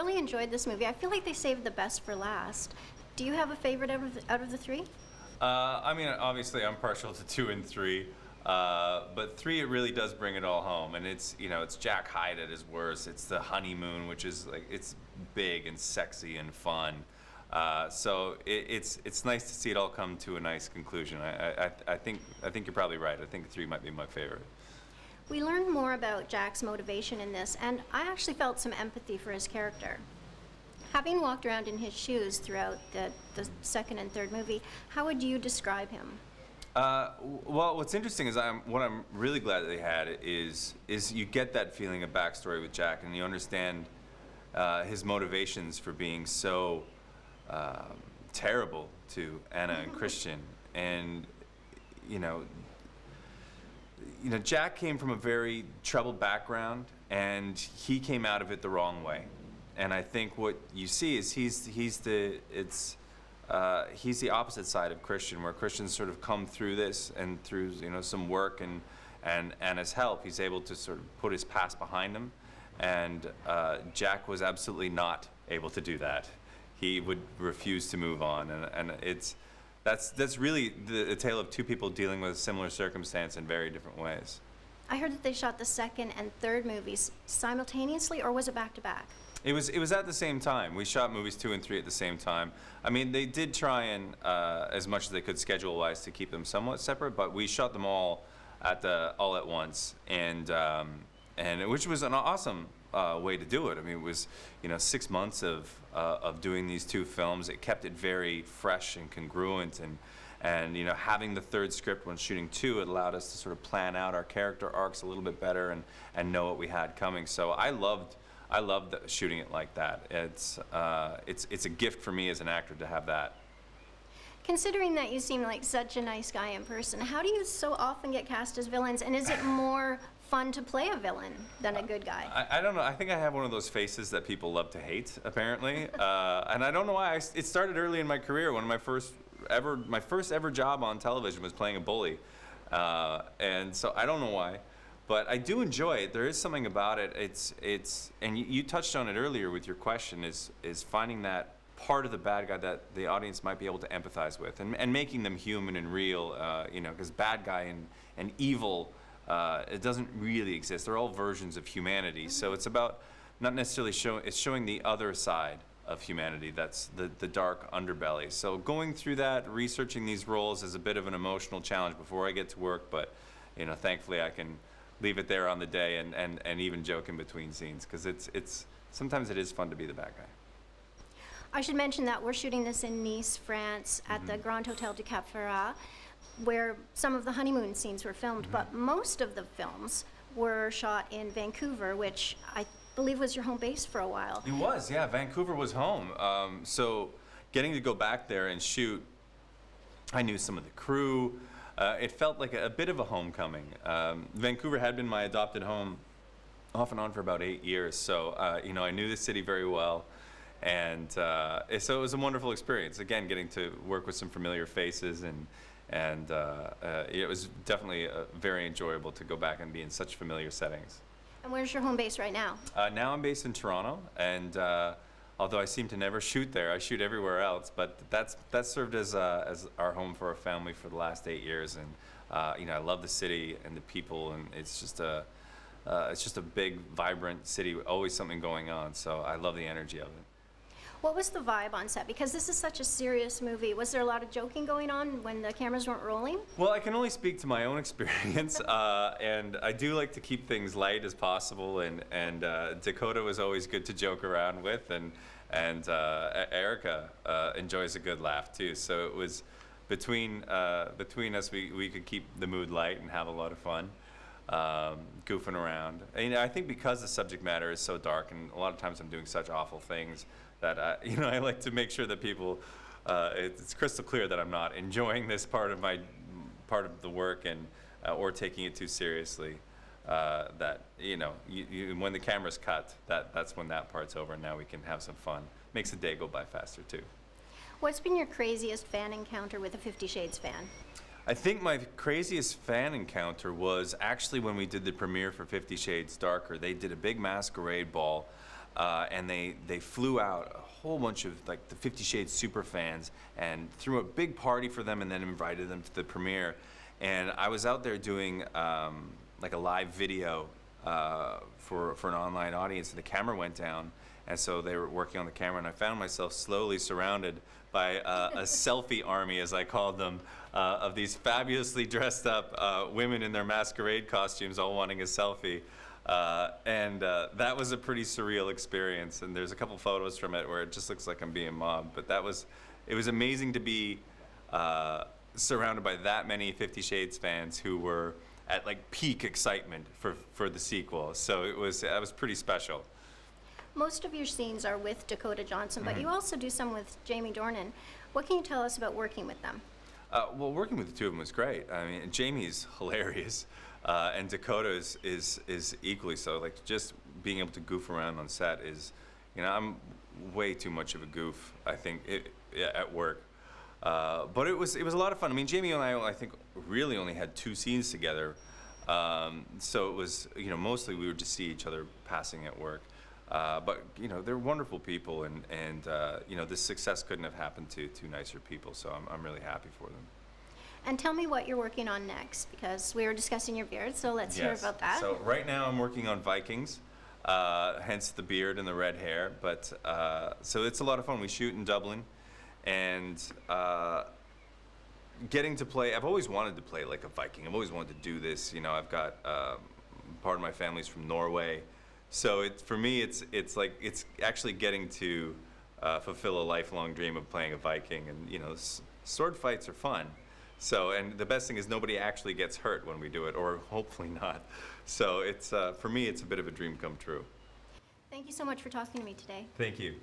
really enjoyed this movie. I feel like they saved the best for last. Do you have a favorite out of the three? I mean, obviously, I'm partial to 2 and 3, but 3 it really does bring it all home, and it's it's Jack Hyde at his worst. It's the honeymoon, which is like it's big and sexy and fun. So it's nice to see it all come to a nice conclusion. I think you're probably right. I think 3 might be my favorite. We learned more about Jack's motivation in this, and I actually felt some empathy for his character. Having walked around in his shoes throughout the second and third movie, how would you describe him? Well, what's interesting is what I'm really glad that they had is you get that feeling of backstory with Jack, and you understand his motivations for being so terrible to Anna and Christian, and Jack came from a very troubled background, and he came out of it the wrong way. And I think what you see is he's the opposite side of Christian, where Christian's sort of come through this, and through some work and his help, he's able to sort of put his past behind him. And Jack was absolutely not able to do that. He would refuse to move on, and that's really the tale of two people dealing with a similar circumstance in very different ways. I heard that they shot the second and third movies simultaneously, or was it back to back? It was at the same time. We shot movies 2 and 3 at the same time. I mean, they did try and as much as they could schedule-wise to keep them somewhat separate, but we shot them all at once, and which was an awesome way to do it. I mean, it was 6 months of doing these 2 films. It kept it very fresh and congruent, and having the third script when shooting 2, it allowed us to sort of plan out our character arcs a little bit better and know what we had coming. So I loved shooting it like that. It's a gift for me as an actor to have that. Considering that you seem like such a nice guy in person, how do you so often get cast as villains, and is it more fun to play a villain than a good guy? I don't know. I think I have one of those faces that people love to hate, apparently. And I don't know why. It started early in my career. One of my first ever job on television was playing a bully. And so I don't know why. But I do enjoy it. There is something about it. And you touched on it earlier with your question, is finding that part of the bad guy that the audience might be able to empathize with, and making them human and real. Because bad guy and evil, it doesn't really exist. They're all versions of humanity. So it's about not necessarily showing the other side of humanity. That's the dark underbelly. So going through that, researching these roles is a bit of an emotional challenge before I get to work. But thankfully I can leave it there on the day and even joke in between scenes, because it's sometimes it is fun to be the bad guy. I should mention that we're shooting this in Nice, France, at the Grand Hotel du Cap Ferrat, where some of the honeymoon scenes were filmed, but most of the films were shot in Vancouver, which I believe was your home base for a while. It was, yeah. Vancouver was home. So getting to go back there and shoot, I knew some of the crew. It felt like a bit of a homecoming. Vancouver had been my adopted home off and on for about 8 years, so I knew the city very well, and so it was a wonderful experience. Again, getting to work with some familiar faces, and it was definitely very enjoyable to go back and be in such familiar settings. And where's your home base right now? Now I'm based in Toronto, and although I seem to never shoot there, I shoot everywhere else. But that's served as our home for our family for the last 8 years, and I love the city and the people, and it's just a big, vibrant city. Always something going on, so I love the energy of it. What was the vibe on set? Because this is such a serious movie. Was there a lot of joking going on when the cameras weren't rolling? Well, I can only speak to my own experience, and I do like to keep things light as possible. And Dakota was always good to joke around with, and Erica enjoys a good laugh too. So it was between us, we could keep the mood light and have a lot of fun. Goofing around. And I think because the subject matter is so dark, and a lot of times I'm doing such awful things, that I like to make sure that people, it's crystal clear that I'm not enjoying this part of the work, and or taking it too seriously. That when the camera's cut, that's when that part's over, and now we can have some fun. Makes the day go by faster too. What's been your craziest fan encounter with a 50 Shades fan? I think my craziest fan encounter was actually when we did the premiere for 50 Shades Darker. They did a big masquerade ball and they flew out a whole bunch of like the 50 Shades super fans and threw a big party for them and then invited them to the premiere. And I was out there doing like a live video for an online audience, and the camera went down, and so they were working on the camera, and I found myself slowly surrounded by a selfie army, as I called them, of these fabulously dressed up women in their masquerade costumes all wanting a selfie. And that was a pretty surreal experience, and there's a couple photos from it where it just looks like I'm being mobbed, but it was amazing to be surrounded by that many 50 Shades fans who were at like peak excitement for the sequel. So that was pretty special. Most of your scenes are with Dakota Johnson, but you also do some with Jamie Dornan. What can you tell us about working with them? Well, working with the two of them was great. I mean, Jamie's hilarious, and Dakota is equally so. Like, just being able to goof around on set is, I'm way too much of a goof, I think, at work. But it was a lot of fun. I mean, Jamie and I think, really only had 2 scenes together. So it was, mostly we would just see each other passing at work. But, they're wonderful people, and this success couldn't have happened to 2 nicer people, so I'm really happy for them. And tell me what you're working on next, because we were discussing your beard, so let's hear about that. So right now I'm working on Vikings, hence the beard and the red hair, but so it's a lot of fun. We shoot in Dublin, and getting to play, I've always wanted to play like a Viking. I've always wanted to do this. I've got part of my family's from Norway, so for me it's actually getting to fulfill a lifelong dream of playing a Viking, and sword fights are fun. So, and the best thing is nobody actually gets hurt when we do it, or hopefully not. So for me, it's a bit of a dream come true. Thank you so much for talking to me today. Thank you.